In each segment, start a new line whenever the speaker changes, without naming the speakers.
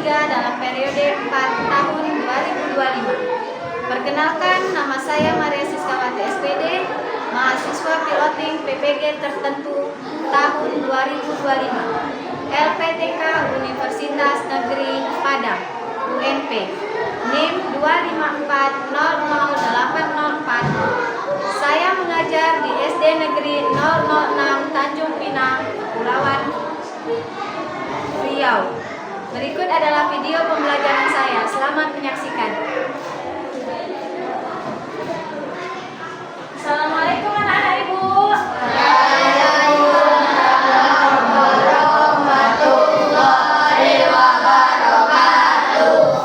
3 dalam periode 4 tahun 2025. Perkenalkan, nama saya Maria Siskawati SPD, mahasiswa piloting PPG tertentu tahun 2025, LPTK Universitas Negeri Padang, UNP, NIM 254000804. Saya mengajar di SD Negeri 006 Tanjung Pinang, Kepulauan Riau. Berikut adalah video pembelajaran saya. Selamat menyaksikan. Assalamualaikum anak-anak Ibu.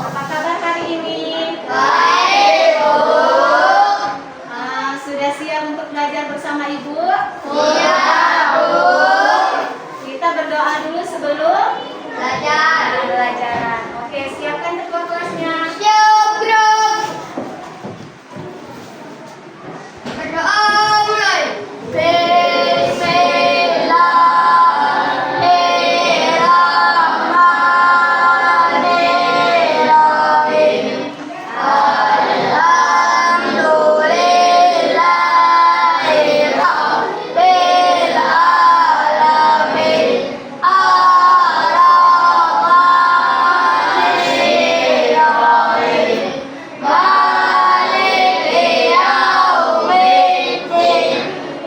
Apa kabar hari ini? Baik, Bu. Sudah siap untuk belajar bersama Ibu? Iya, Bu. Kita berdoa dulu sebelum belajaran. Oke, siapkan ketua kelasnya.
Siap, Bro. Berdoa mulai. Bismillahirrahmanirrahim. Alhamdulillahirabbil alamin. Ar-Rahmanirrahim. Maliki yaumiddin.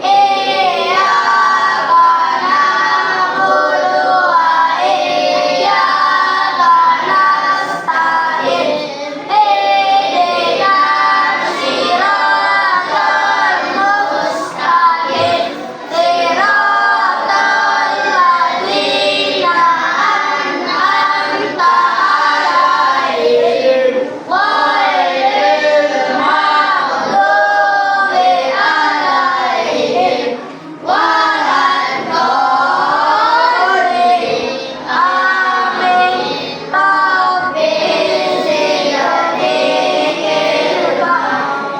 Iyyaka na'budu wa iyyaka nasta'in. Ihdinas siratal mustaqim. Siratal ladzina an'amta 'alaihim ghairil maghdubi 'alaihim waladdallin. Amin. Rabbi zidni ilma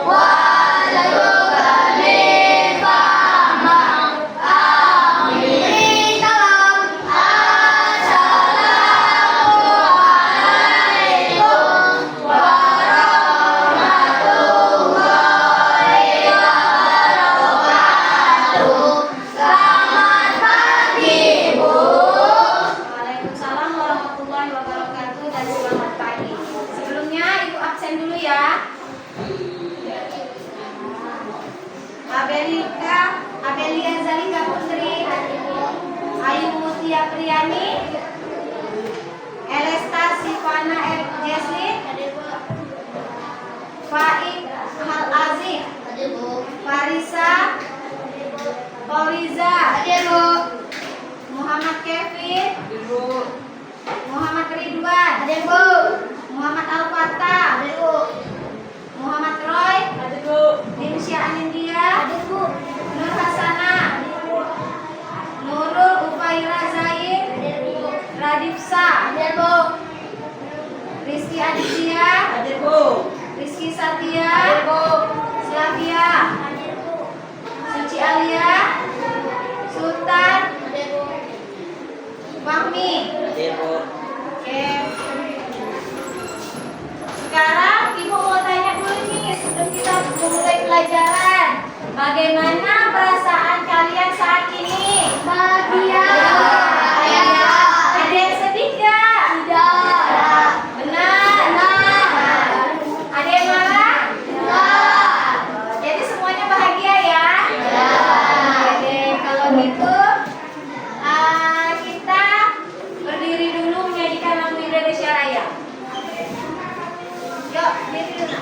warzuqni fahma. Amin. Assalamualaikum warahmatullahi wabarakatuh. Selamat pagi, Bu.
Waalaikumsalam warahmatullahi wabarakatuh dan selamat pagi. Sebelumnya Ibu absen dulu ya. Abelia Zalika Putri, Ayu Mutia Priyani, Elesta Sifana Jeslin, Faik Hal Aziz, Farisa Fauriza, Muhammad Kevin, Muhammad Ridwan, Muhammad Al-Fatah, Muhammad Roy, Dinsya Anindya, Nur Hasana, Nurul Ufaira Zaid, Radifsa, Rizky Aditya, Rizky Satya, Slavia, Suci Alia, Sultan, Fahmi. Oke. Sekarang Ibu mau tanya dulu nih sebelum kita memulai pelajaran. Bagaimana perasaan kalian saat ini?
Bahagia.
Ada yang sedih nggak?
Tidak.
Benar. Ada yang marah? Jadi semuanya bahagia ya? Oke, kalau gitu kita berdiri dulu menyanyikan lagu Indonesia Raya. Yuk, berdiri dulu.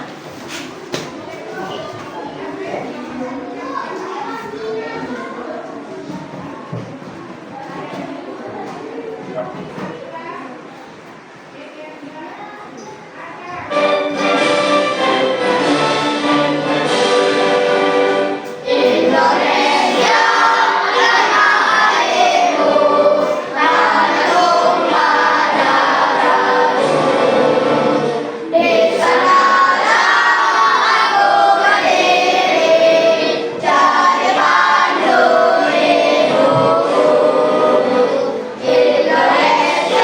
Indonesia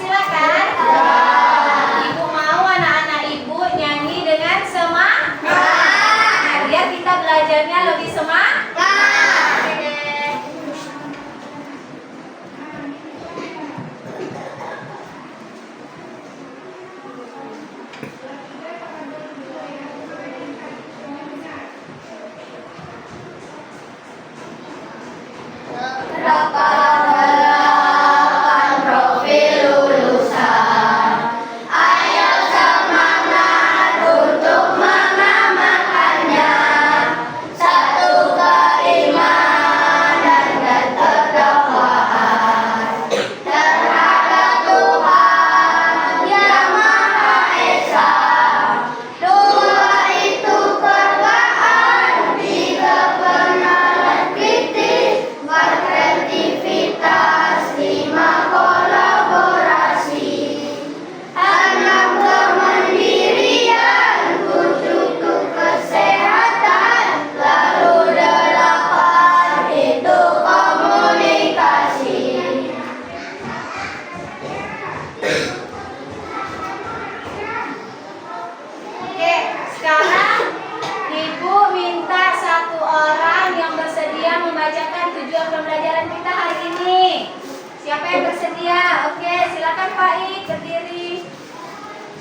silakan. Ibu mau anak-anak ibu nyanyi dengan semangat. Biar kita belajarnya lebih semangat. Oke.
Delapan profil lulusan. Ayo semangat untuk mengamalkannya. Satu keimanan dan ketakwaan terhadap Tuhan Yang Maha Esa. Dua itu perlukan tiga pengenalan kritis, empat kreativitas, lima kolaborasi, enam kemandirian, tujuh kesehatan, lalu delapan itu komunikasi.
Oke, sekarang Ibu minta satu orang yang bersedia membacakan tujuan pembelajaran kita hari ini. Siapa yang bersedia? Oke, silakan Pak Ik berdiri.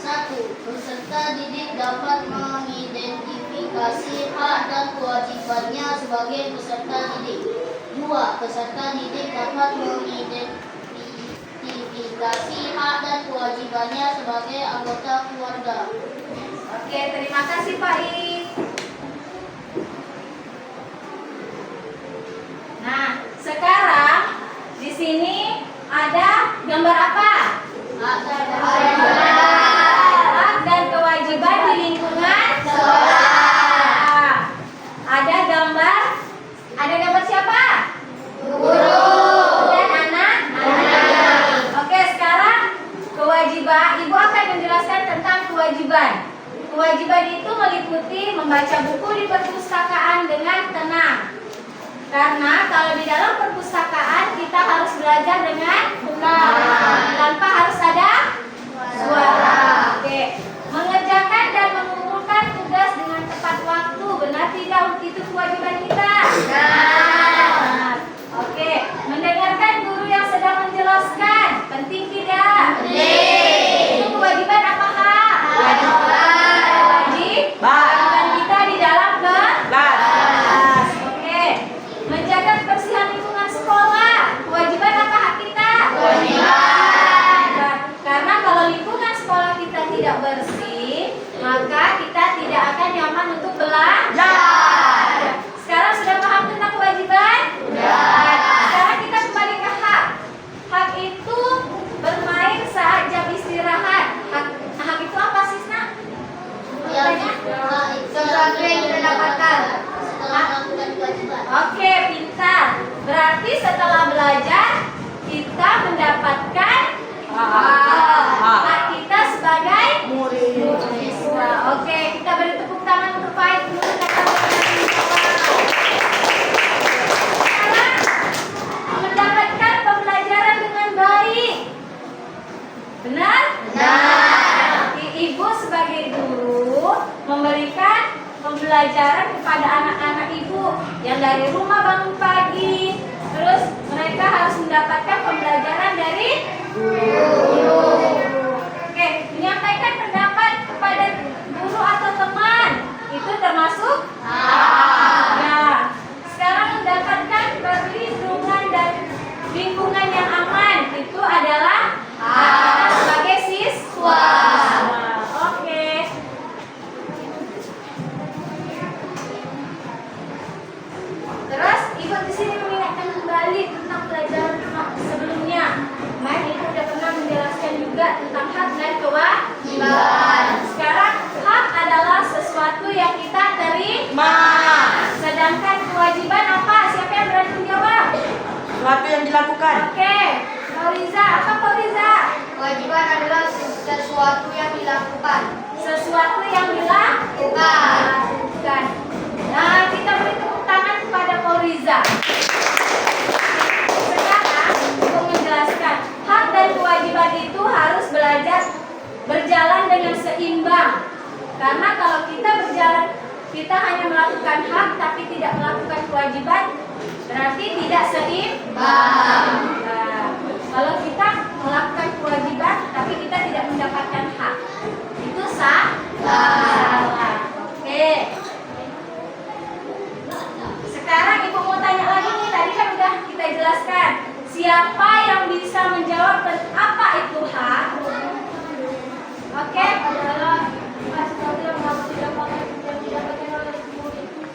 1. Peserta didik dapat mengidentifikasi hak dan kewajibannya sebagai peserta didik. 2. Peserta didik dapat mengidentifikasi hak dan kewajibannya sebagai anggota keluarga.
Oke, terima kasih Pak Ik. Nah, sekarang di sini ada gambar apa?
Hak dan
Hak dan kewajiban di lingkungan sekolah. Ada gambar siapa?
Guru
Dan anak. Oke, sekarang kewajiban. Ibu akan menjelaskan tentang kewajiban. Kewajiban itu meliputi membaca buku di perpustakaan dengan tenang. Karena kalau di dalam perpustakaan kita harus belajar dengan tenang, tanpa harus ada suara. Oke. Mengerjakan dan mengumpulkan tugas dengan tepat waktu. Benar tidak itu kewajiban kita? Benar. Oke. Mendengarkan guru yang sedang menjelaskan. Penting tidak?
Penting.
Itu kewajiban apa hak? Wajib. Kewajiban kita di dalam kelas. Oke. Menjaga kebersihan lingkungan sekolah. Kewajiban apa hak kita? Kewajiban. Karena kalau lingkungan sekolah kita tidak bersih, maka kita tidak akan nyaman untuk belajar. Sekarang sudah paham tentang kewajiban? Sekarang kita kembali ke hak. Hak itu bermain saat jam istirahat. Hak itu apa sih, Nak?
sesuatu yang kita dapatkan setelah melakukan kewajiban.
Oke, pintar. Berarti setelah belajar kita mendapatkan hak kita sebagai siswa. Oke, kita beri tepuk tangan untuk Pak Ik dulu. Sekarang mendapatkan pembelajaran dengan baik. Benar? Ibu sebagai guru memberikan pembelajaran kepada anak-anak ibu yang dari rumah bangun pagi, terus mereka harus mendapatkan pembelajaran dari guru. Oke, menyampaikan pendapat kepada guru atau teman itu termasuk ya. Sekarang mendapatkan perlindungan dan lingkungan yang aman itu adalah kita sebagai siswa. Oke. Terus ibu di sini mengingatkan kembali tentang pelajaran sebelumnya. Kemarin ibu sudah pernah menjelaskan juga tentang hak dan kewajiban. Sekarang hak adalah sesuatu yang kita terima. Sedangkan kewajiban apa? Siapa yang berani menjawab?
Sesuatu yang dilakukan.
Oke, Fauriza, apa Fauriza?
Kewajiban adalah sesuatu yang dilakukan.
Sesuatu yang dilakukan. Nah, kita beri tepuk tangan kepada Fauriza. Sekarang untuk menjelaskan hak dan kewajiban itu harus Karena kalau kita berjalan, kita hanya melakukan hak tapi tidak melakukan kewajiban, berarti tidak seimbang. Nah, kalau kita melakukan kewajiban tapi kita tidak mendapatkan hak, itu salah. Oke. Sekarang ibu mau tanya lagi nih, tadi kan udah kita jelaskan. Siapa yang bisa menjawab apa itu hak? Oke.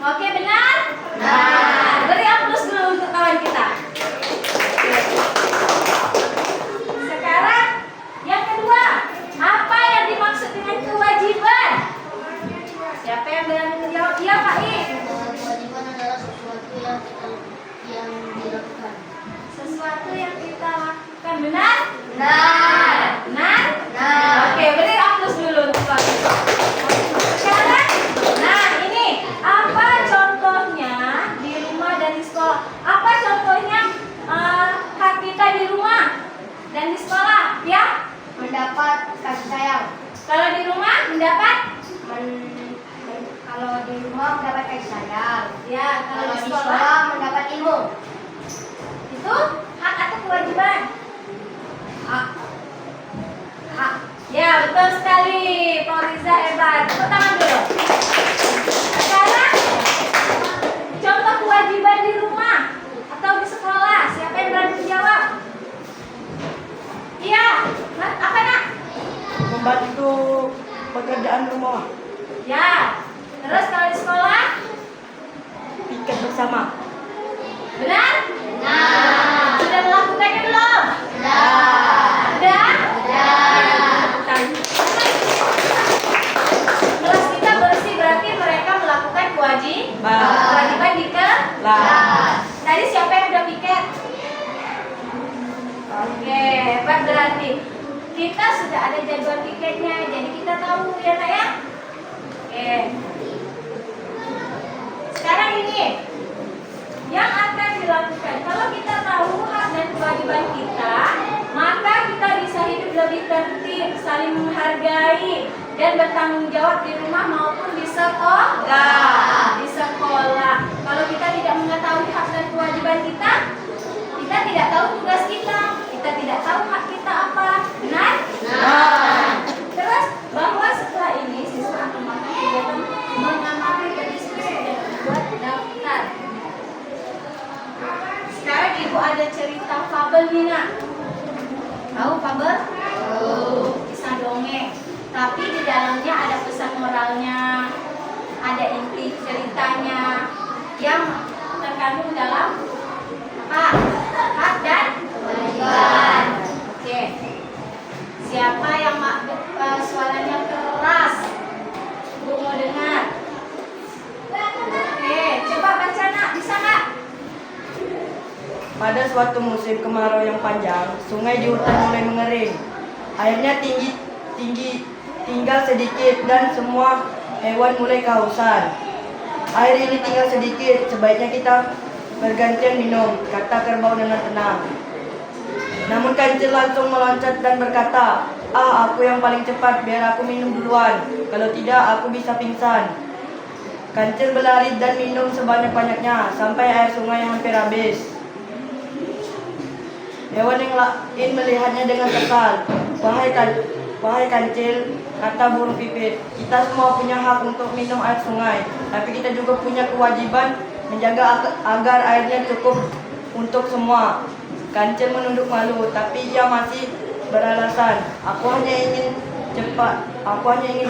Oke, benar? Nah, beri aplaus dulu untuk kawan kita. Sekarang yang kedua, apa yang dimaksud dengan kewajiban? Siapa yang berani menjawab? Iya, Pak I.
Kewajiban adalah sesuatu yang dilakukan.
Sesuatu yang kita lakukan, benar?
Benar.
Benar?
Benar.
Oke, beri aplaus dulu untuk kawan kita. Sekarang, nah ini apa contohnya di rumah dan di sekolah? Apa contohnya hak kita di rumah dan di sekolah? Ya?
Mendapat kasih sayang.
Kalau di rumah mendapat?
Kalau di rumah mendapat kasih sayang.
Ya,
Kalau di sekolah mendapat ilmu.
itu hak atau kewajiban?
Hak.
Hak. Ya, betul sekali. Fauriza hebat. Tepuk tangan dulu. Sekarang contoh kewajiban di rumah atau di sekolah. Siapa yang berani menjawab? Iya. Apa nak?
Membantu pekerjaan rumah.
Ya. Terus kalau di sekolah?
Piket bersama.
Benar?
Benar.
Sudah melakukannya belum?
Benar.
Sudah?
Benar.
Kelas kita bersih berarti mereka melakukan kewajiban di kelas. Tadi siapa yang udah piket? Oke, hebat berarti. Kita sudah ada jadwal piketnya, jadi kita tahu ya nak ya. Oke. Sekarang ini yang akan dilakukan. Kalau kita tahu hak dan kewajiban kita, maka kita bisa hidup lebih tertib, saling menghargai, dan bertanggung jawab di rumah maupun di sekolah. Di sekolah. Kalau kita tidak mengetahui hak dan kewajiban kita tidak tahu tugas kita tidak tahu hak kita apa. Benar? Terus bahwa setelah ini siswa akan melakukan kegiatan mengamati, berdiskusi, dan membuat daftar. Sekarang ibu ada cerita fabel nih nak. Tahu fabel? Kisah dongeng. Tapi di dalamnya ada pesan moralnya, ada inti ceritanya yang terkandung dalam hak dan kewajiban. Oke. Siapa yang suaranya keras? Bu mau dengar? Oke, coba baca nak, bisa nggak?
Pada suatu musim kemarau yang panjang, sungai di hutan mulai mengering. Airnya tinggal sedikit dan semua hewan mulai kehausan. Air ini tinggal sedikit, sebaiknya kita bergantian minum, kata kerbau dengan tenang. Namun kancil langsung meloncat dan berkata, aku yang paling cepat, biar aku minum duluan. Kalau tidak, aku bisa pingsan. Kancil berlari dan minum sebanyak-banyaknya, sampai air sungai hampir habis. Hewan yang lain melihatnya dengan kesal. Wahai kancil, kata burung pipit, kita semua punya hak untuk minum air sungai, tapi kita juga punya kewajiban menjaga agar airnya cukup untuk semua. Kancil menunduk malu, tapi ia masih beralasan, aku hanya ingin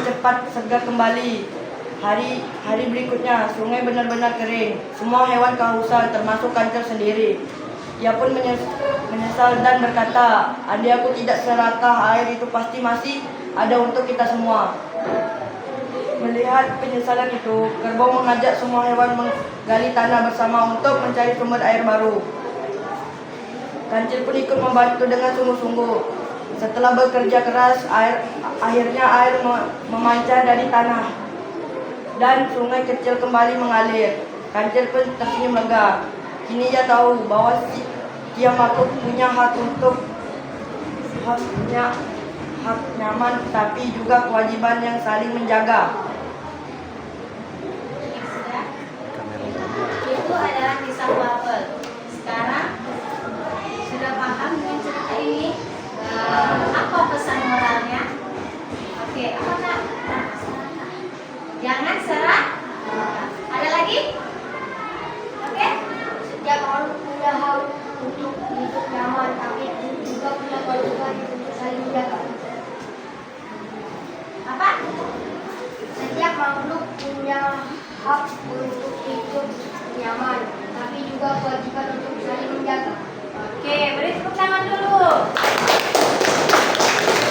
cepat segar kembali. Hari berikutnya, sungai benar-benar kering. Semua hewan kehausan, termasuk kancil sendiri. Ia pun menyesal dan berkata, andai aku tidak serakah, air itu pasti masih ada untuk kita semua. Melihat penyesalan itu, kerbau mengajak semua hewan menggali tanah bersama untuk mencari sumber air baru. Kancil pun ikut membantu dengan sungguh-sungguh. Setelah bekerja keras, akhirnya air memancar dari tanah dan sungai kecil kembali mengalir. Kancil pun tersenyum lega. Kini ia tahu bahwa dia makhluk punya hak hak nyaman, tapi juga kewajiban yang saling menjaga.
Sudah? Itu adalah kisah wafel. Sekarang sudah paham dengan cerita ini? Apa pesan moralnya? Oke, apa nak? Jangan serak. Ada lagi? Oke?
Setiap orang punya hak untuk hidup nyaman, tapi juga punya kewajiban untuk saling menjaga.
Apa?
Setiap makhluk punya hak untuk hidup nyaman, tapi juga kewajiban untuk saling menjaga.
Oke, beri tepuk tangan dulu.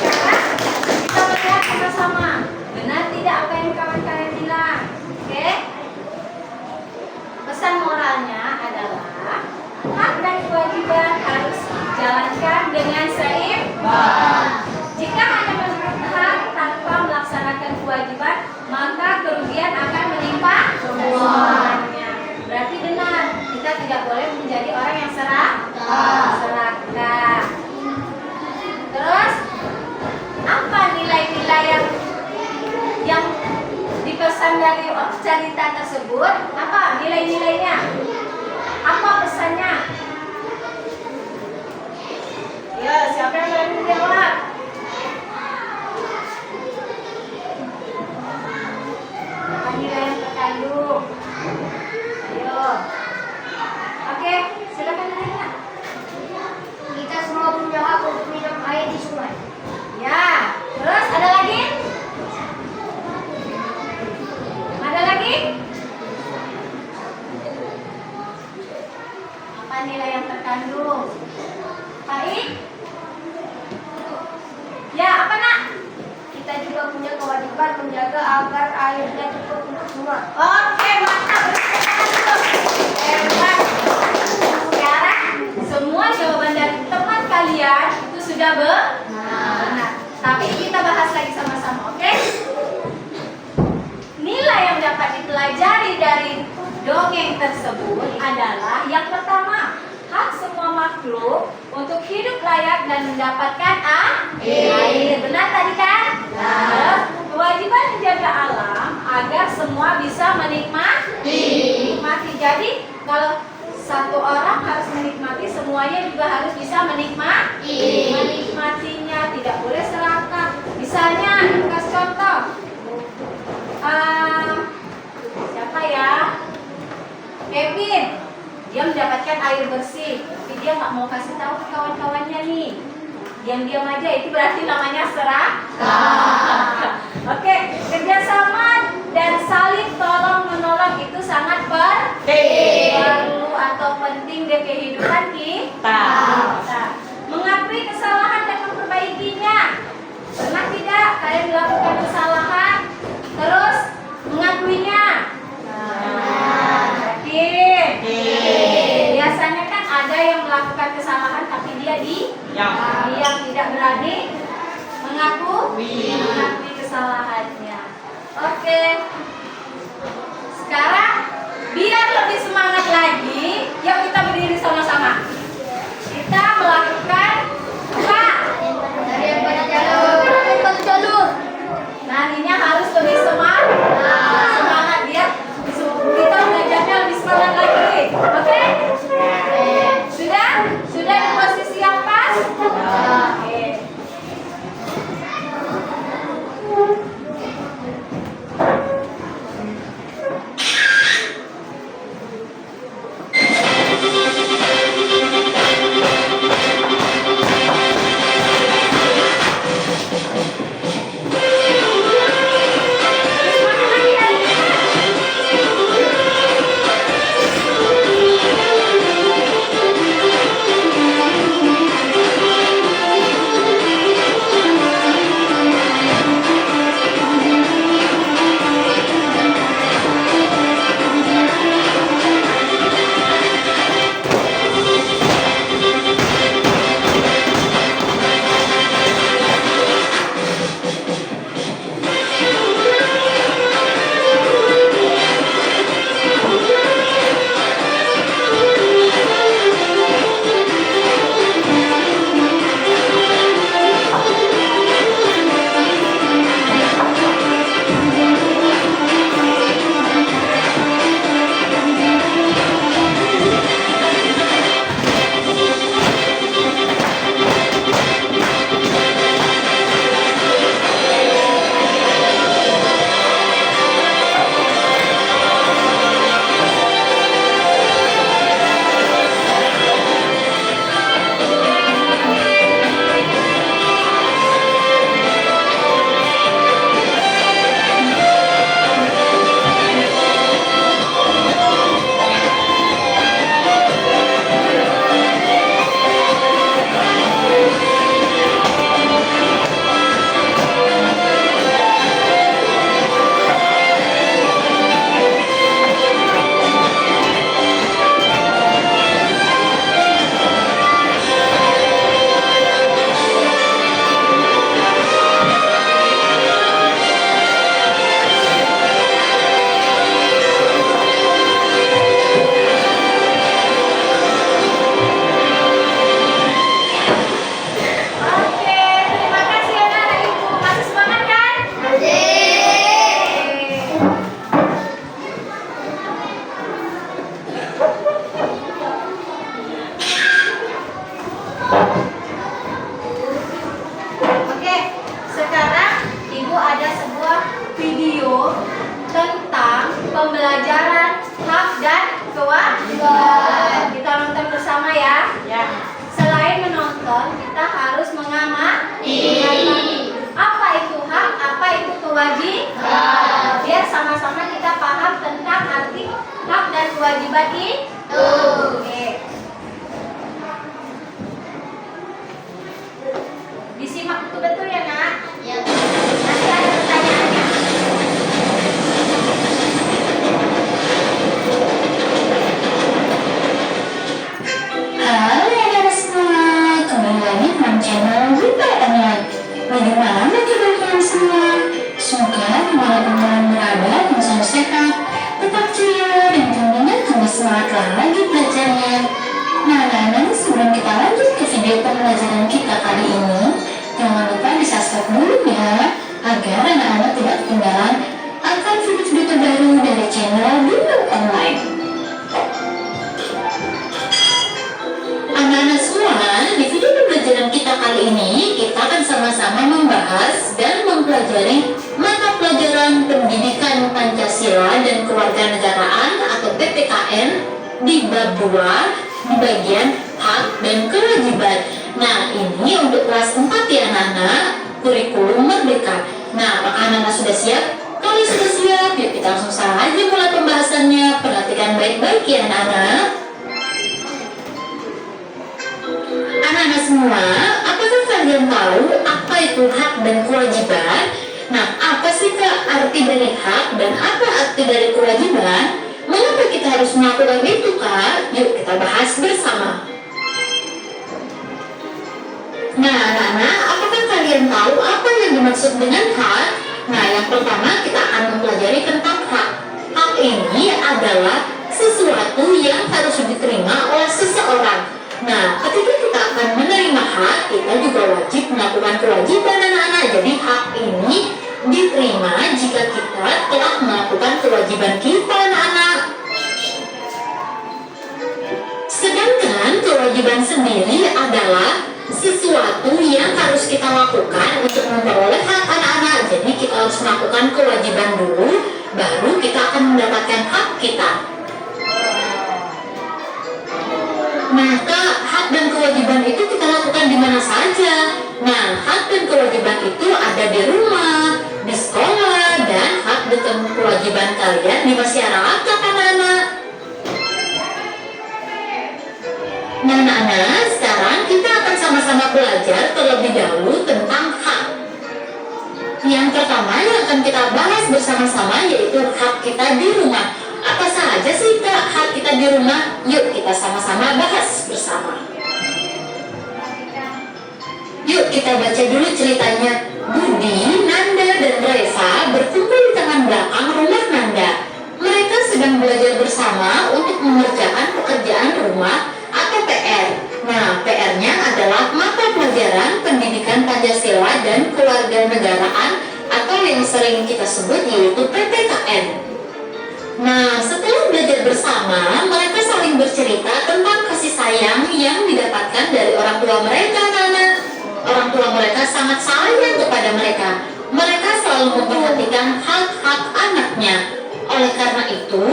Sekarang kita melihat sama-sama. Benar tidak apa yang kawan-kawan bilang? Oke? Pesan moralnya adalah hak dan kewajiban harus dijalankan dengan seimbang. Jika hanya berhak tanpa melaksanakan kewajiban, maka kerugian akan menimpa semuanya. Berarti benar, kita tidak boleh menjadi orang yang serakah. Terus, apa nilai-nilai yang dipesan dari cerita tersebut? Apa nilai-nilainya? Apa pesannya? Ya, siapa yang berani menjawab? Apa nilai yang terkandung? Ayo. Oke, silakan nanya.
Kita semua punya hak untuk minum air di sungai.
Ya, terus ada lagi? Ada lagi? Apa nilai yang terkandung? Baik? Ya, apa nak?
Kita juga punya kewajiban menjaga agar airnya cukup untuk semua.
Oke, mantap. Hebat. Sekarang semua jawaban dari teman kalian itu sudah benar. Tapi kita bahas lagi sama-sama, oke? Nilai yang dapat dipelajari dari dongeng tersebut adalah yang pertama, hak semua makhluk untuk hidup layak dan mendapatkan air. Benar tadi kan? Nah, kewajiban menjaga alam agar semua bisa menikmati. Jadi kalau satu orang harus menikmati, semuanya juga harus bisa menikmatinya, tidak boleh serakah. Misalnya, kasih contoh. Siapa ya? Kevin. Dia mendapatkan air bersih, tapi dia nggak mau kasih tahu ke kawan-kawannya nih. Diam-diam aja, itu berarti namanya serakah. Oke, kerjasama dan saling tolong menolong itu sangat perlu atau penting di kehidupan kita. Mengakui kesalahan dan memperbaikinya. Pernah tidak kalian melakukan kesalahan, terus mengakuinya? Biasanya kan ada yang melakukan kesalahan tapi dia yang tidak berani mengakui kesalahannya. Oke. Sekarang biar lebih semangat lagi, yuk kita berdiri sama-sama. Kita melakukan apa?
Dari pada jalur.
Narinya harus lebih semangat biar kita belajarnya lebih semangat lagi. Oke? Sudah di posisi yang pas? Oke. Selain menonton, kita harus mengamati. Apa itu hak, apa itu kewajiban? Biar sama-sama kita paham tentang arti hak dan kewajiban itu. Oke. Disimak betul-betul ya, Nak.
Ya.
Nanti ada pertanyaannya.
Halo anak-anak semua, kembali lagi dengan channel Buka Online. Bagaimana kabar kalian semua? Semoga dimanapun kalian berada, kalian selalu sehat, tetap ceria, dan tentunya tambah semangat lagi belajarnya. Nah anak-anak, sebelum kita lanjut ke video pembelajaran kita kali ini, jangan lupa di-subscribe dulu ya, agar anak-anak tidak ketinggalan akan video-video terbaru dari channel Buka Online. Anak-anak semua, di video pembelajaran kita kali ini, kita akan sama-sama membahas dan mempelajari mata pelajaran Pendidikan Pancasila dan Kewarganegaraan atau PPKN di bab 2 di bagian hak dan kewajiban. Nah, ini untuk kelas 4 ya anak-anak, kurikulum merdeka. Nah, apakah anak-anak sudah siap? Kalau sudah siap, yuk kita langsung saja mulai pembahasannya. Perhatikan baik-baik ya anak-anak. Anak-anak semua, apakah kalian tahu apa itu hak dan kewajiban? Nah, apa sih Kak arti dari hak dan apa arti dari kewajiban? Mengapa kita harus melakukan itu Kak? Yuk kita bahas bersama. Nah, anak-anak, apakah kalian tahu apa yang dimaksud dengan hak? Nah, yang pertama kita akan mempelajari tentang hak. Hak ini adalah sesuatu yang harus diterima oleh seseorang. Nah, ketika kita akan menerima hak, kita juga wajib melakukan kewajiban anak-anak. Jadi hak ini diterima jika kita telah melakukan kewajiban kita anak-anak. Sedangkan kewajiban sendiri adalah sesuatu yang harus kita lakukan untuk memperoleh hak anak-anak. Jadi kita harus melakukan kewajiban dulu, baru kita akan mendapatkan hak kita. Nah, Kak, hak dan kewajiban itu kita lakukan di mana saja. Nah, hak dan kewajiban itu ada di rumah, di sekolah, dan hak dan kewajiban kalian di masyarakat, anak-anak. Nah, anak-anak, sekarang kita akan sama-sama belajar terlebih dahulu tentang hak. Yang pertama yang akan kita bahas bersama-sama yaitu hak kita di rumah. Apa saja sih Kak hak kita di rumah? Yuk kita sama-sama bahas bersama. Yuk kita baca dulu ceritanya. Budi, Nanda, dan Reva berkumpul di taman belakang rumah Nanda. Mereka sedang belajar bersama untuk mengerjakan pekerjaan rumah atau PR. Nah, PR-nya adalah mata pelajaran Pendidikan Pancasila dan Kewarganegaraan atau yang sering kita sebut yaitu PPKN. Nah, setelah belajar bersama, mereka saling bercerita tentang kasih sayang yang didapatkan dari orang tua mereka karena orang tua mereka sangat sayang kepada mereka. Mereka selalu memperhatikan hak-hak anaknya. Oleh karena itu,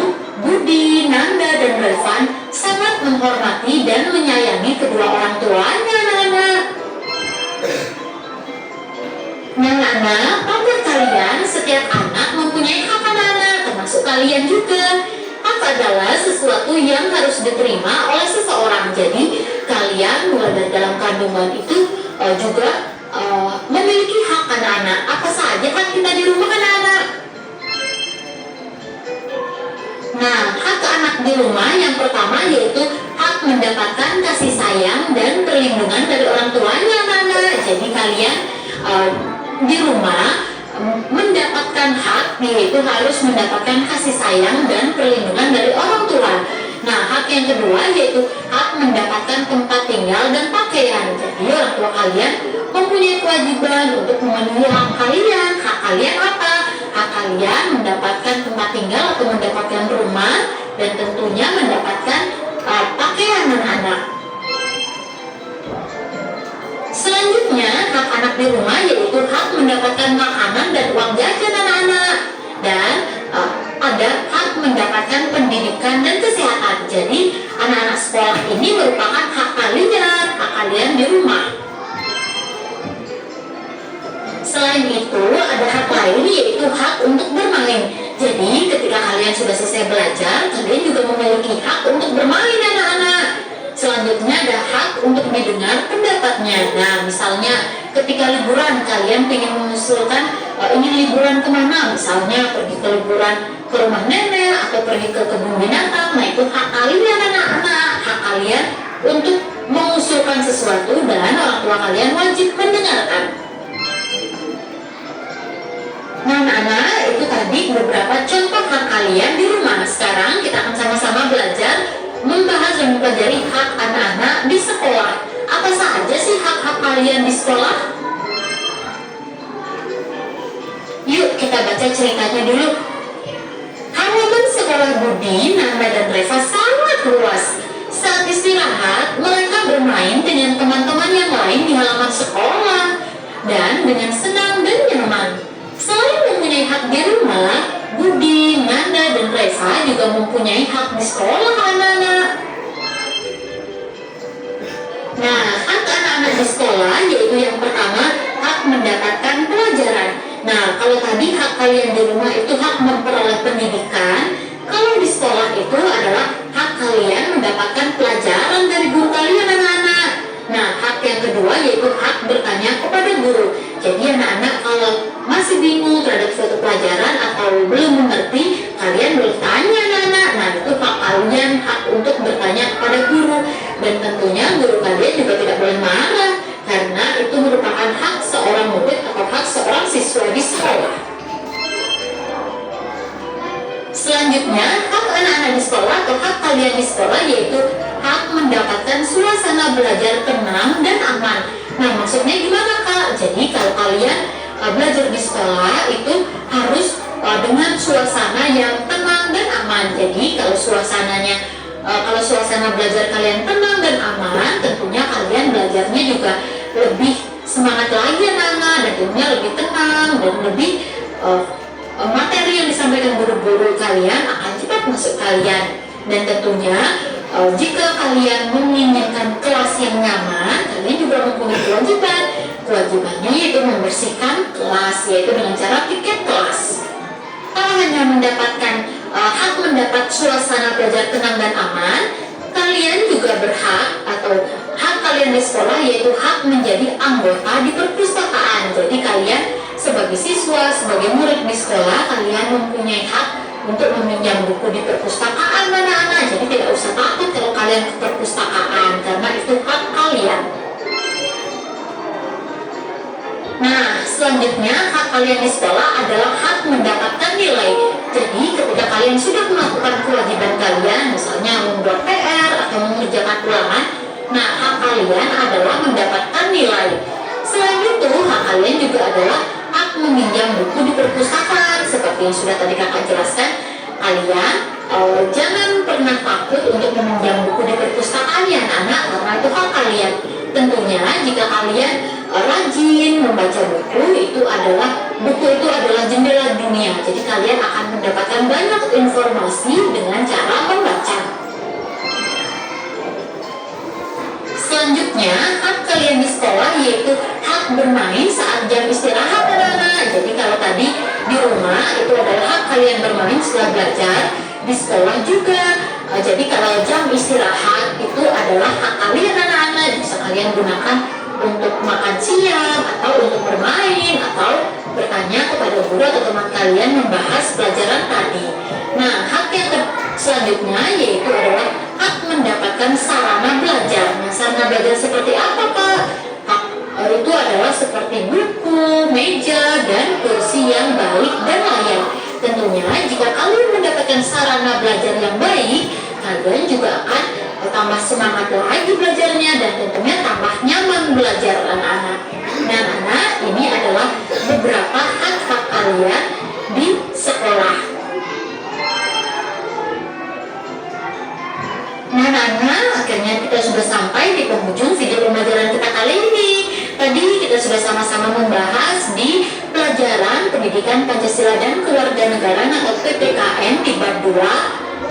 Budi, Nanda, dan Revan sangat menghormati dan menyayangi kedua orang tuanya, anak-anak. Nah, anak, tahukah kalian setiap anak mempunyai hak anak-anak, termasuk kalian juga. Hak adalah sesuatu yang harus diterima oleh seseorang. Jadi, kalian mulai dari dalam kandungan itu juga memiliki hak anak-anak. Apa saja hak kita di rumah anak-anak? Nah, hak anak di rumah yang pertama yaitu hak mendapatkan kasih sayang dan perlindungan dari orang tuanya anak-anak. Jadi kalian di rumah mendapatkan hak yaitu harus mendapatkan kasih sayang dan perlindungan dari orang tua. Nah, hak yang kedua yaitu hak mendapatkan tempat tinggal dan pakaian. Jadi orang tua kalian mempunyai kewajiban untuk memenuhi hak kalian. Hak kalian apa? Hak kalian mendapatkan tempat tinggal atau mendapatkan rumah dan tentunya mendapatkan pakaian anak-anak. Selanjutnya, hak anak di rumah yaitu hak mendapatkan makanan dan uang jajan anak-anak. Dan ada hak mendapatkan pendidikan dan kesehatan. Jadi, anak-anak sekolah ini merupakan hak kalian. bermain. Jadi ketika kalian sudah selesai belajar, kalian juga memiliki hak untuk bermain anak-anak. Selanjutnya ada hak untuk didengar pendapatnya. Nah, misalnya ketika liburan kalian ingin mengusulkan ingin liburan kemana, misalnya pergi ke liburan ke rumah nenek atau pergi ke kebun binatang. Nah, itu hak kalian anak-anak, hak kalian untuk mengusulkan sesuatu dan orang tua kalian wajib mendengarkan. Nah, anak-anak, itu tadi beberapa contoh hak kalian di rumah. Sekarang kita akan sama-sama belajar membahas dan mempelajari hak anak-anak di sekolah. Apa saja sih hak-hak kalian di sekolah? Yuk kita baca ceritanya dulu. Halaman sekolah Budi, Nanda dan Reva sangat luas. Saat istirahat, mereka bermain dengan teman-teman yang lain di halaman sekolah dan dengan senang dan nyaman. Selain mempunyai hak di rumah, Budi, Nanda, dan Reva juga mempunyai hak di sekolah anak-anak. Nah, hak anak-anak di sekolah yaitu yang pertama, hak mendapatkan pelajaran. Nah, kalau tadi hak kalian di rumah itu hak memperoleh pendidikan, kalau di sekolah itu adalah hak kalian mendapatkan pelajaran dari guru kalian anak-anak. Nah, hak yang kedua yaitu hak bertanya kepada guru. Jadi anak-anak kalau masih bingung terhadap suatu pelajaran atau belum mengerti, kalian boleh tanya anak-anak. Nah, itu hak kalian, hak untuk bertanya kepada guru. Dan tentunya guru kalian juga tidak boleh marah, karena itu merupakan hak seorang murid atau hak seorang siswa di sekolah. Selanjutnya, hak anak-anak di sekolah atau hak kalian di sekolah yaitu hak mendapatkan suasana belajar tenang dan aman. Nah, maksudnya gimana Kak? Jadi kalau kalian belajar di sekolah itu harus dengan suasana yang tenang dan aman. Jadi kalau suasana belajar kalian tenang dan aman, tentunya kalian belajarnya juga lebih semangat lagi anak-anak, dan tentunya lebih tenang dan lebih materi yang disampaikan guru-guru kalian akan cepat masuk kalian. Dan tentunya jika kalian menginginkan kelas yang nyaman, kalian juga mempunyai kewajiban. Kewajibannya yaitu membersihkan kelas, yaitu dengan cara piket kelas. Kalau hanya mendapatkan hak mendapat suasana belajar tenang dan aman, kalian juga berhak atau hak kalian di sekolah yaitu hak menjadi anggota di perpustakaan. Jadi kalian sebagai siswa, sebagai murid di sekolah, kalian mempunyai hak untuk meminjam buku di perpustakaan anak-anak. Jadi tidak usah takut kalau kalian ke perpustakaan, karena itu hak kalian. Nah, selanjutnya hak kalian di sekolah adalah hak mendapatkan nilai. Jadi ketika kalian sudah melakukan kewajiban kalian, misalnya membuat PR atau mengerjakan ulangan, nah hak kalian adalah mendapatkan nilai. Selain itu, hak kalian juga adalah hak meminjam buku di perpustakaan. Seperti yang sudah tadi kakak jelaskan, kalian jangan pernah takut untuk meminjam buku di perpustakaan ya anak-anak, karena itu hak kalian. Tentunya jika kalian rajin membaca buku itu adalah jendela dunia. Jadi kalian akan mendapatkan banyak informasi dengan cara membaca. Selanjutnya, hak kalian di sekolah yaitu hak bermain saat jam istirahat anak-anak. Jadi kalau tadi di rumah itu adalah hak kalian bermain setelah belajar, di sekolah juga. Jadi kalau jam istirahat itu adalah hak kalian anak-anak, bisa kalian gunakan untuk makan siang atau untuk bermain atau bertanya kepada guru atau teman kalian membahas pelajaran tadi. Nah, hak yang selanjutnya yaitu adalah hak mendapatkan sarana belajar. Nah, sarana belajar seperti apa Kak? Hak itu adalah seperti buku, meja, dan kursi yang baik dan layak. Tentunya jika kalian mendapatkan sarana belajar yang baik, kalian juga akan tambah semangat lagi belajarnya dan tentunya tambah nyaman belajar anak-anak. Nah anak, ini adalah beberapa hak-hak kalian di sekolah. Nah anak, akhirnya kita sudah sampai di penghujung video pembelajaran kita kali ini. Tadi kita sudah sama-sama membahas di pelajaran Pendidikan Pancasila dan Kewarganegaraan atau PPKN di bab 2,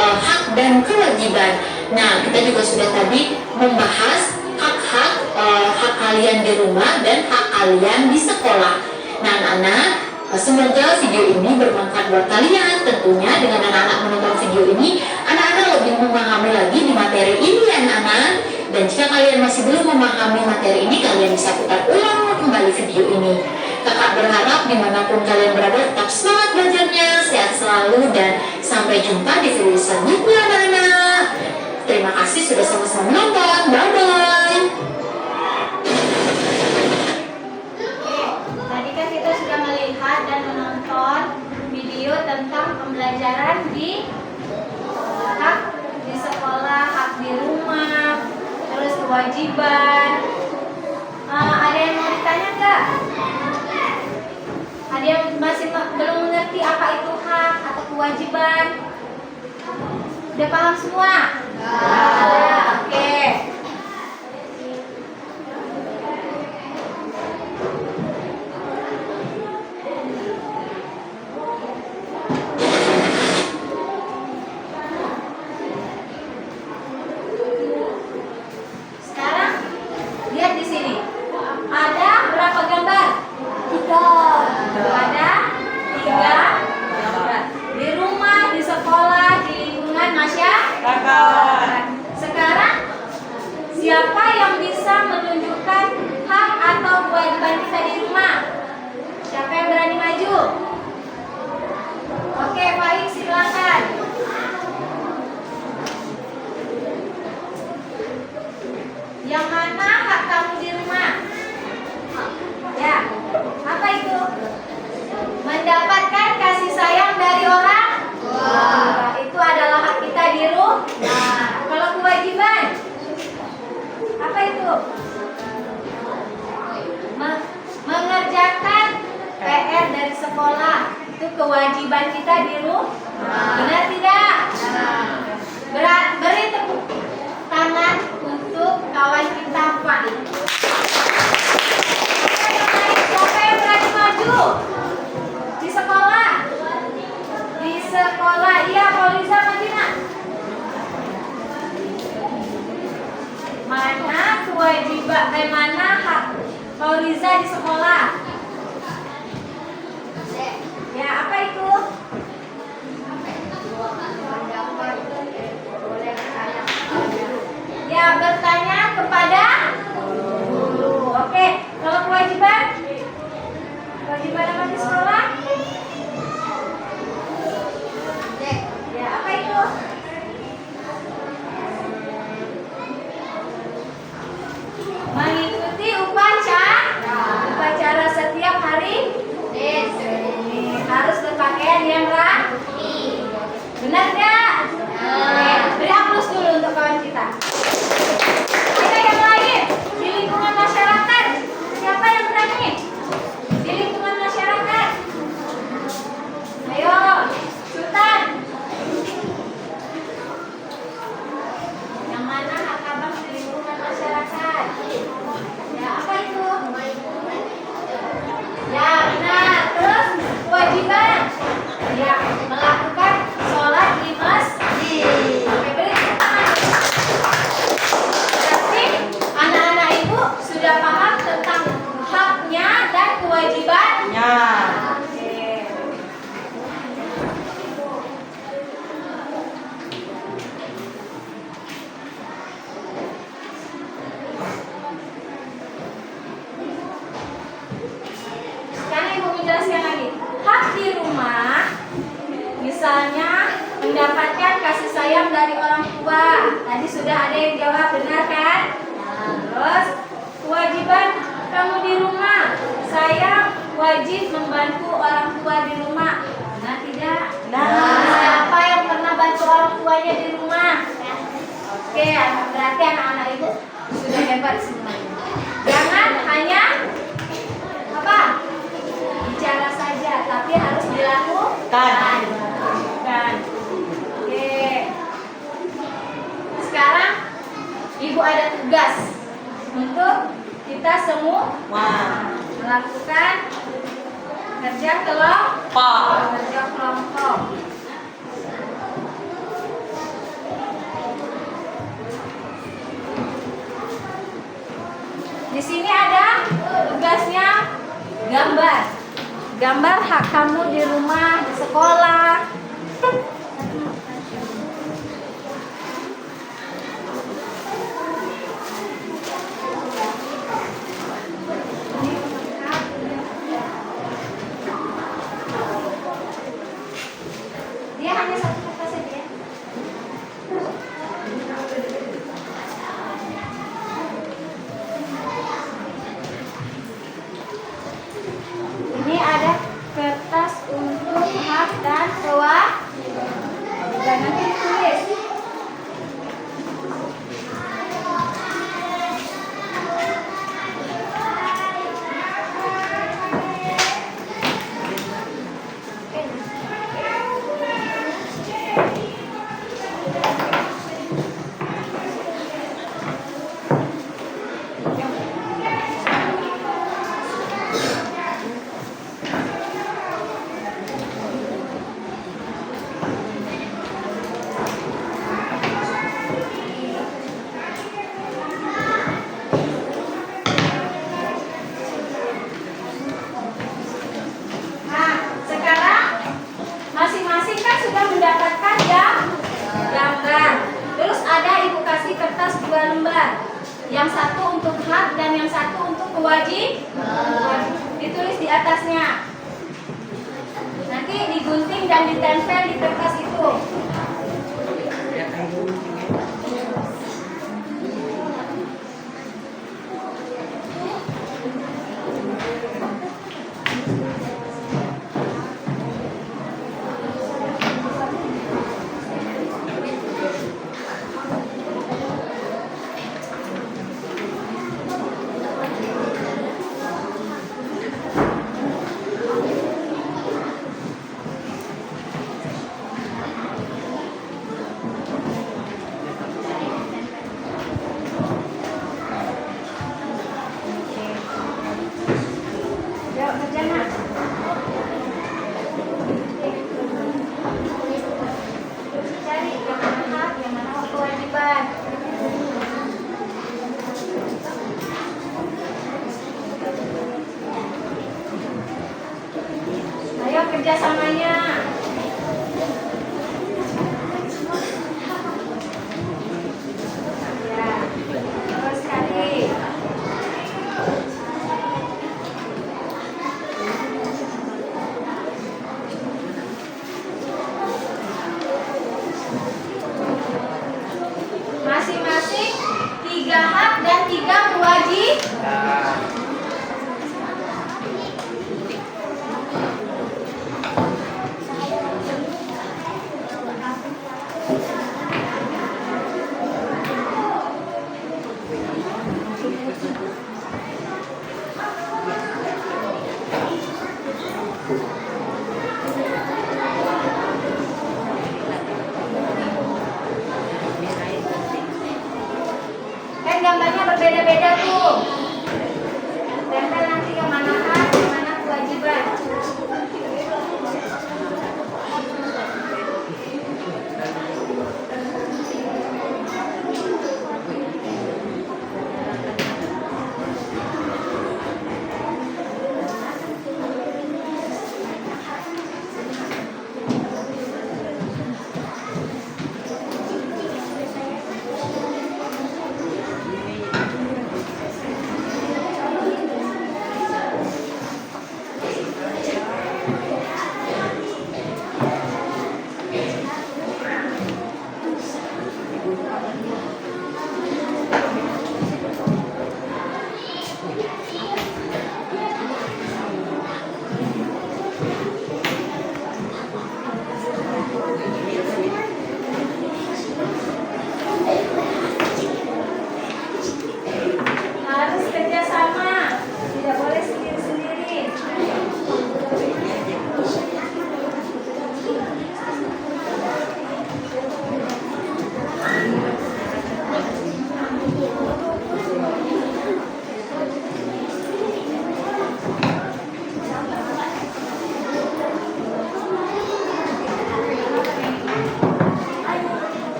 hak dan kewajiban. Nah, kita juga sudah tadi membahas hak kalian di rumah dan hak kalian di sekolah. Nah, anak-anak, Semoga video ini bermanfaat buat kalian. Tentunya dengan anak-anak menonton video ini, anak-anak lebih memahami lagi di materi ini ya anak-anak. Dan jika kalian masih belum memahami materi ini, kalian bisa putar ulang kembali video ini. Kakak berharap dimanapun kalian berada tetap semangat belajarnya, sehat selalu, dan sampai jumpa di video selanjutnya anak-anak. Terima kasih sudah sama-sama menonton. Bye-bye.
Tadi kan kita sudah melihat dan menonton video tentang pembelajaran di hak di sekolah, hak di rumah, terus kewajiban. Ada yang mau ditanya nggak? Ada yang masih belum mengerti apa itu hak atau kewajiban? Udah paham semua? Oke. Sekarang lihat di sini. Ada berapa gambar? 3. Ada 3 gambar. Di rumah, di sekolah, di lingkungan masyarakat. Sekarang siapa yang bisa menunjukkan hak atau kewajiban kita di rumah? Siapa yang berani maju? Oke, baik, silakan. Yang mana hak kamu di rumah? Ya, apa itu? Mendapatkan kasih sayang dari orang tua. Itu adalah hak kita di rumah. Kalau kewajiban, apa itu? Mengerjakan PR dari sekolah. Itu kewajiban kita di rumah. Benar tidak? Beri tepuk tangan untuk kawan kita Pak. Siapa yang berani maju? Di sekolah? Di sekolah, iya, Poliza Madinah. Mana kewajiban, mana hak Poliza di sekolah? Ya, apa itu? Ya, bertanya kepada guru. Oke, kalau kewajiban? Kewajiban apa di sekolah? Ya, apa itu? Mengikuti upacara setiap hari. Harus berpakaian yang rapi. Benar nggak? Beri aplaus dulu untuk kawan kita. Ada yang lain di lingkungan masyarakat? Siapa yang berani? Di lingkungan masyarakat? Ayo, Sultan. Yang mana hak abang di lingkungan masyarakat? Ya, apa itu? Ya, benar. Terus kewajiban? Ya, melakukan sholat di masjid. Oke, beri tepuk tangan. Berarti anak-anak ibu sudah paham tentang haknya dan kewajibannya. Oke. Sekarang ibu menjelaskan lagi. Hak di rumah, misalnya mendapatkan kasih sayang dari orang tua. Tadi sudah ada yang jawab, benar kan? Terus kewajiban kamu di rumah, saya wajib membantu orang tua di rumah. Benar tidak? Siapa yang pernah bantu orang tuanya di rumah? Oke, berarti anak-anak ibu sudah hebat semuanya. Jangan hanya apa? Bicara saja, tapi harus dilakukan. Oke. Sekarang ibu ada tugas untuk kita semua melakukan kerja kelompok. Di sini ada tugasnya gambar. Gambar hak kamu di rumah, di sekolah. Dia hanya satu kertas saja. Ini ada kertas untuk hak dan kewajiban. Nanti ditulis. Nah, sekarang masing-masing kan sudah mendapatkan gambar. Terus ada ibu kasih kertas 2 lembar. Yang satu untuk hak dan yang satu untuk kewajiban. Ditulis di atasnya. Nanti digunting dan ditempel di kertas itu. Yuk kerja nak. Cari yang mana hak, yang mana kewajiban. Ayo kerjasamanya. Ya, terus sekali. Masing-masing 3 hak dan 3 kewajiban.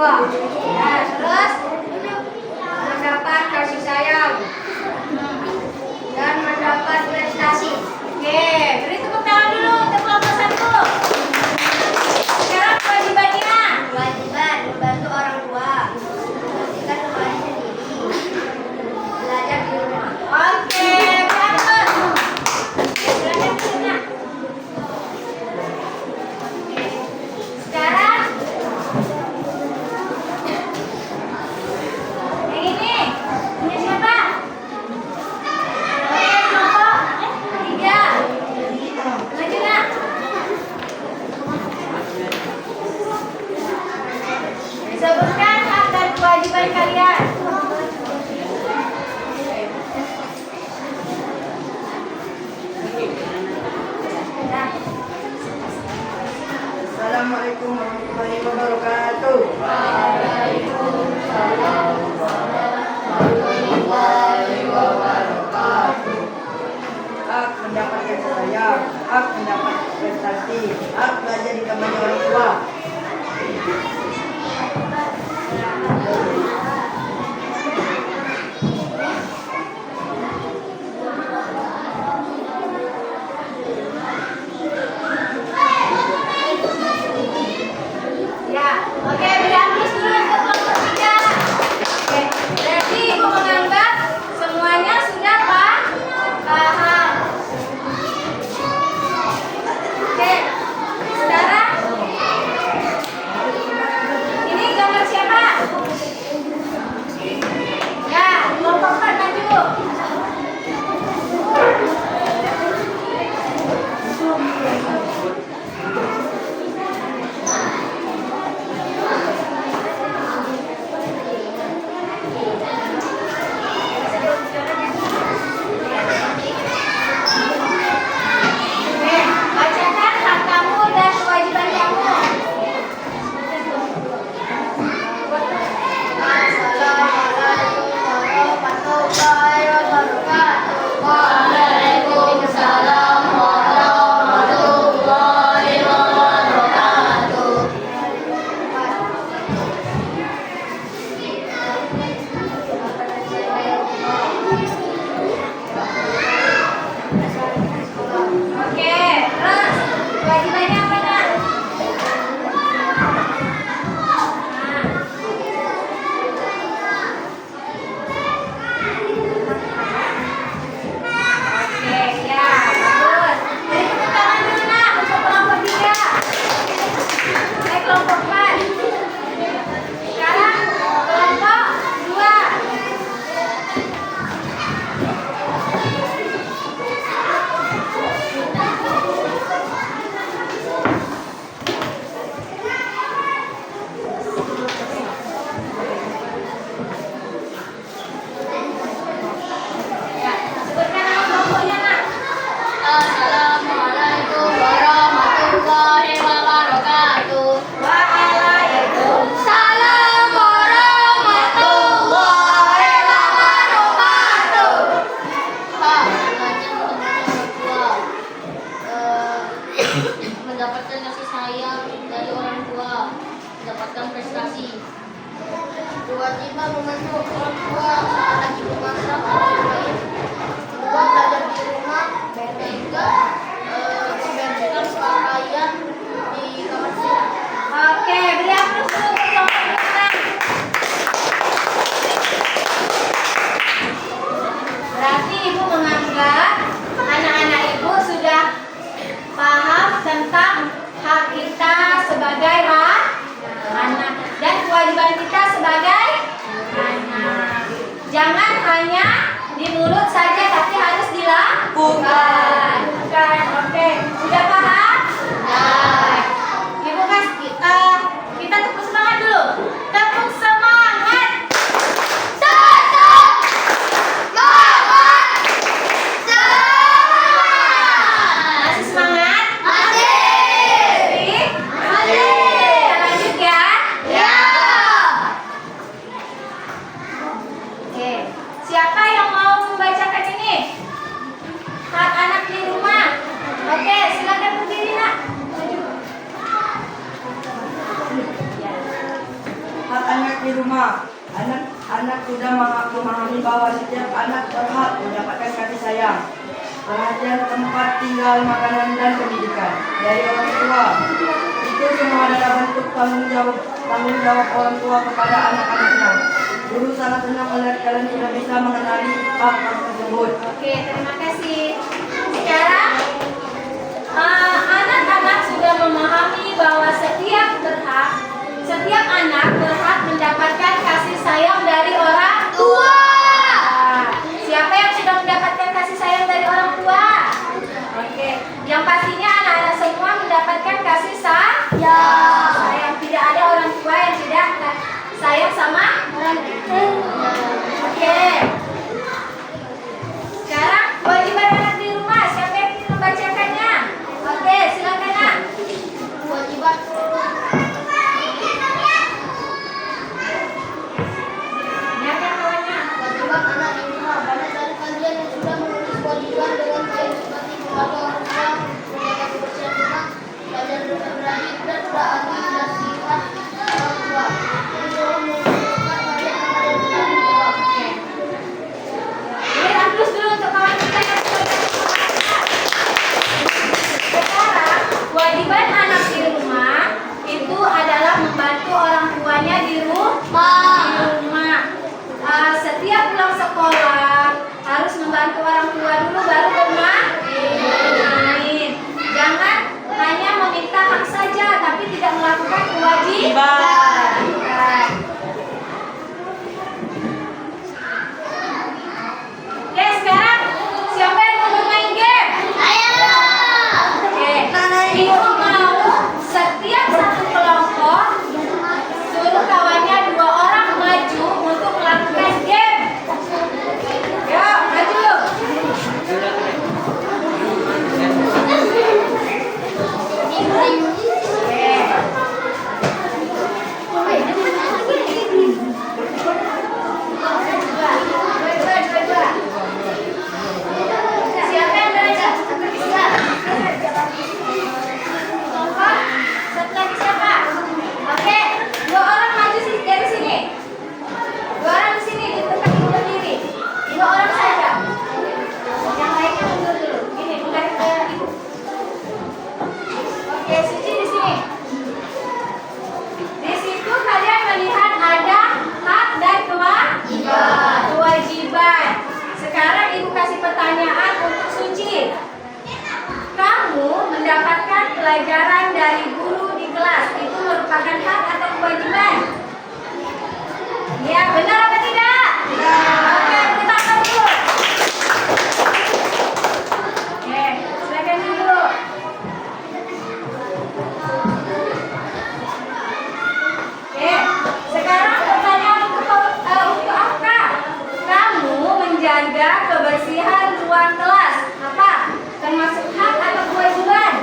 tua.
Ya, terus
Mendapat kasih sayang dan mendapat prestasi.
oke, beri tepuk tangan dulu untuk kelompok 1. Sekarang kewajibannya.
Kewajiban membantu orang tua, membersihkan rumahnya sendiri, belajar di rumah.
Oke, bagus. Silakan dulu, Nak. Sekarang yang ini punya siapa? Oke, kelompok 3. Lanjut, Nak. Sebutkan hak dan kewajiban kalian.
Assalamualaikum warahmatullahi wabarakatuh. Hak mendapat kasih sayang, hak mendapat prestasi, hak belajar di taman orang tua.
Ya, oke, beri aplaus dulu untuk kelompok 3. Oke, berarti Ibu menganggap semuanya sudah paham. Oke, sekarang ini gambar siapa? Ya, kelompok 4 maju. Oke, bacakan hak kamu dan kewajiban kamu.
Assalamualaikum warahmatullahi wabarakatuh.
Waalaikumsalam warahmatullahi wabarakatuh.
Oke, terus kewajibannya apa, Nak? Oke, ya, bagus. Beri tepuk tangan dulu, Nak, untuk kelompok 3. Kelompok 4. Sekarang kelompok 2. Ya, sebutkan nama kelompoknya, Nak.
Assalamualaikum warahmatullahi wabarakatuh.
Waalaikumsalam warahmatullahi wabarakatuh.
Hak belajar untuk orang tua. Mendapatkan kasih sayang dari orang tua, mendapatkan prestasi.
Kewajiban membantu orang tua saat lagi memasak atau lain. Kedua, belajar di rumah. Ketiga, membersihkan pakaian di kamar sendiri.
Oke, beri aplaus dulu untuk kelompok 6. Berarti Ibu menganggap anak-anak Ibu sudah paham tentang hak kita sebagai anak dan kewajiban kita sebagai anak. Jangan hanya
di rumah. Anak sudah memahami bahwa setiap anak berhak mendapatkan kasih sayang, perhatian, tempat tinggal, makanan, dan pendidikan dari orang tua. Itu semua adalah bentuk tanggung jawab orang tua kepada anak-anaknya. Guru sangat senang melihat kalian sudah bisa mengenali hak-hak tersebut.
Oke, terima kasih. Sekarang anak-anak sudah memahami bahwa setiap anak berhak mendapatkan kasih sayang dari orang tua. Siapa yang sudah mendapatkan kasih sayang dari orang tua? Oke, yang pastinya anak-anak semua mendapatkan kasih sayang. Tidak ada orang tua yang tidak sayang sama orang tua. Oke. Sekarang kewajiban anak di rumah, siapa yang ingin membacakannya? Oke, silakan Nak.
Kewajiban
Ya kan kawannya?
kewajiban anak di rumah. Banyak dari kalian yang sudah menulis kewajiban dengan baik seperti membantu orang tua, menjaga kebersihan rumah, belajar dengan rajin dan taati nasihat orang tua. Ini semua menunjukkan kalian kepada bertanggung jawab.
Oke. Beri aplaus dulu untuk kawan kita yang sudah sekarang, kewajiban anak di rumah itu adalah membantu orang tuanya di rumah. Setiap pulang sekolah harus membantu orang tua dulu baru bermain. Jangan hanya meminta hak saja tapi tidak melakukan kewajiban. Oke, sekarang siapa yang mau bermain game? Ayo. Oke. Ibu mau setiap satu kelompok suruh kawannya 2 orang maju untuk melakukan game. Yuk, maju. Siapa yang belajar? Satu lagi siapa? Oke, 2 orang maju dari sini. 2 orang di sini di tempat ibu berdiri. 2 orang saja. Yang lainnya mundur dulu. Gini, menghadap ke ibu. Oke, Suci di sini. Di situ kalian melihat ada hak dan kewajiban. Sekarang ibu kasih pertanyaan untuk Suci. Kamu mendapatkan pelajaran dari guru di kelas, itu merupakan hak atau kewajiban? Ya, benar apa tidak? Oke, kita akan dulu. Oke, silakan dulu. Oke, sekarang pertanyaan untuk Afka. Kamu menjaga kebersihan ruang kelas, apa? Termasuk hak atau kewajiban?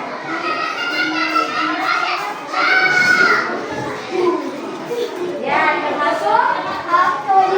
Ya, termasuk hak kewajiban.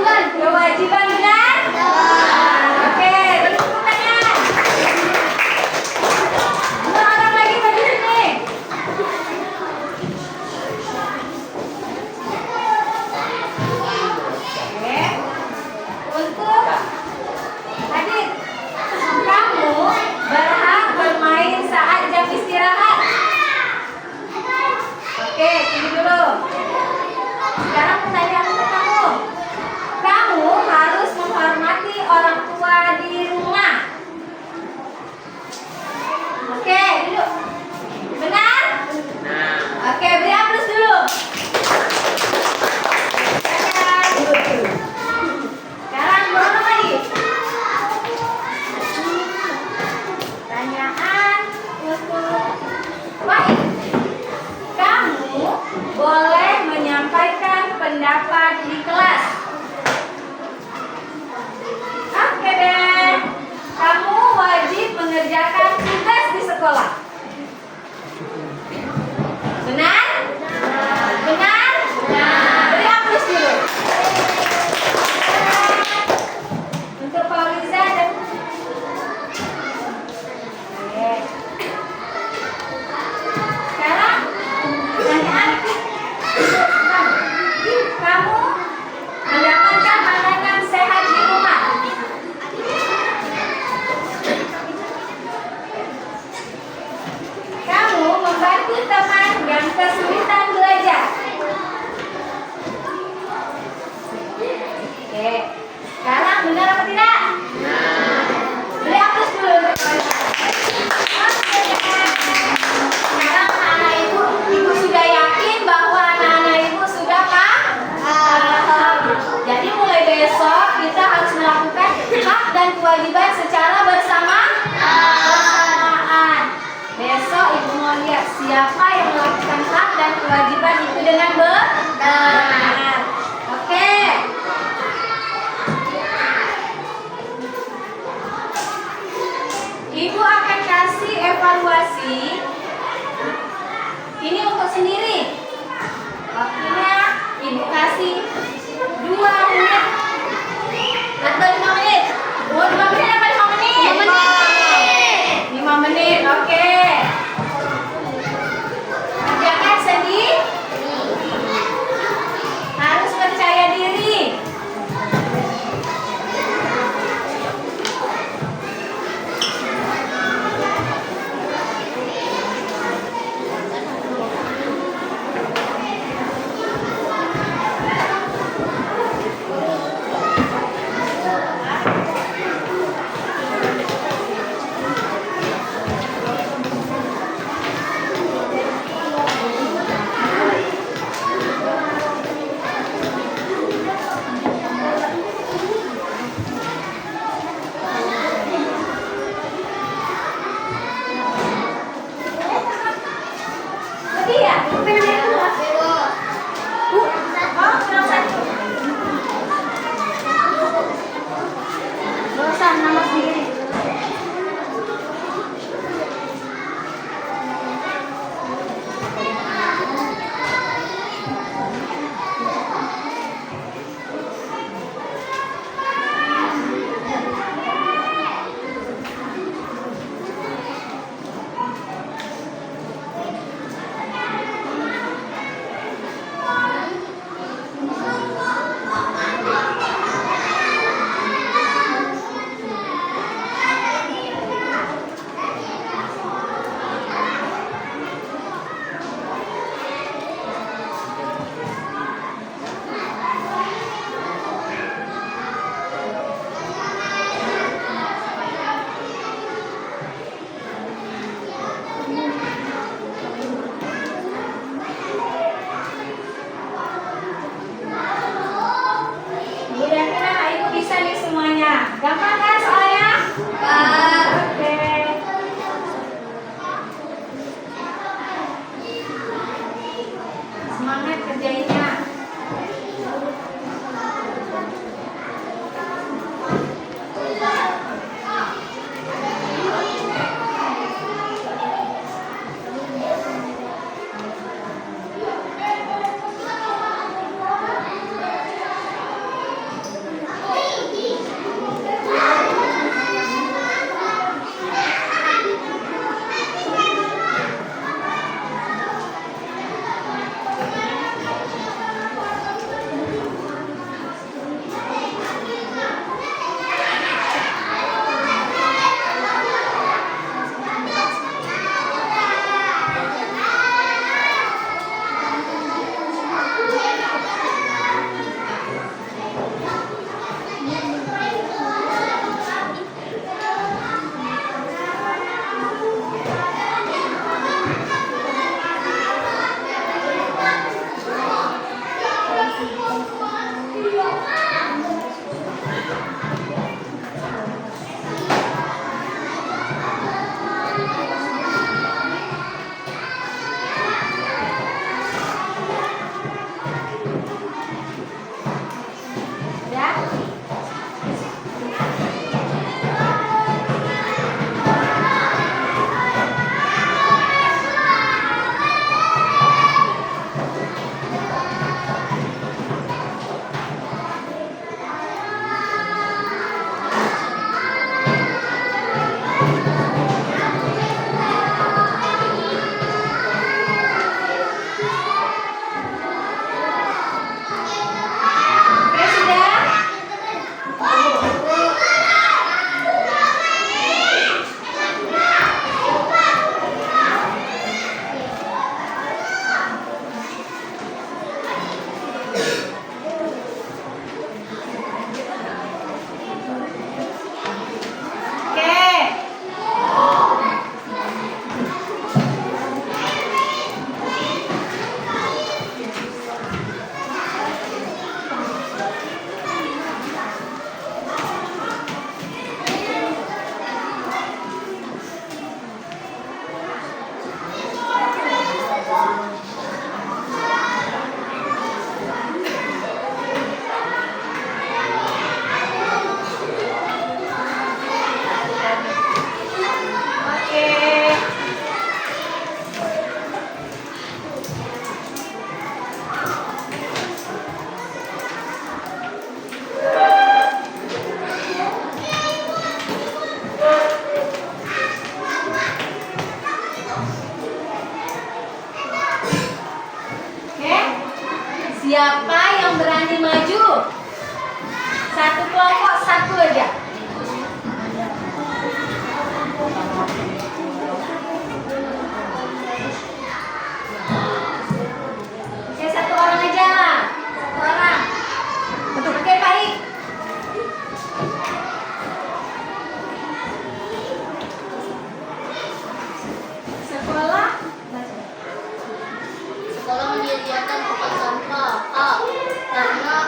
Oke. Sekarang benar apa tidak? Beri aplaus dulu. Oke. Sekarang anak-anak ibu sudah yakin bahwa anak-anak ibu sudah paham. Jadi mulai besok kita harus melakukan hak dan kewajiban secara bersamaan. Besok ibu mau lihat siapa yang melakukan hak dan kewajiban itu dengan benar. Oke. Ibu akan kasih evaluasi. Ini untuk sendiri. Waktunya ibu kasih 2 menit atau 5 menit. 5 menit apa 5 menit? 5 menit. Oke. Kerjakan sendiri. Harus percaya diri.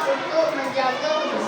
untuk menjaga kebersihan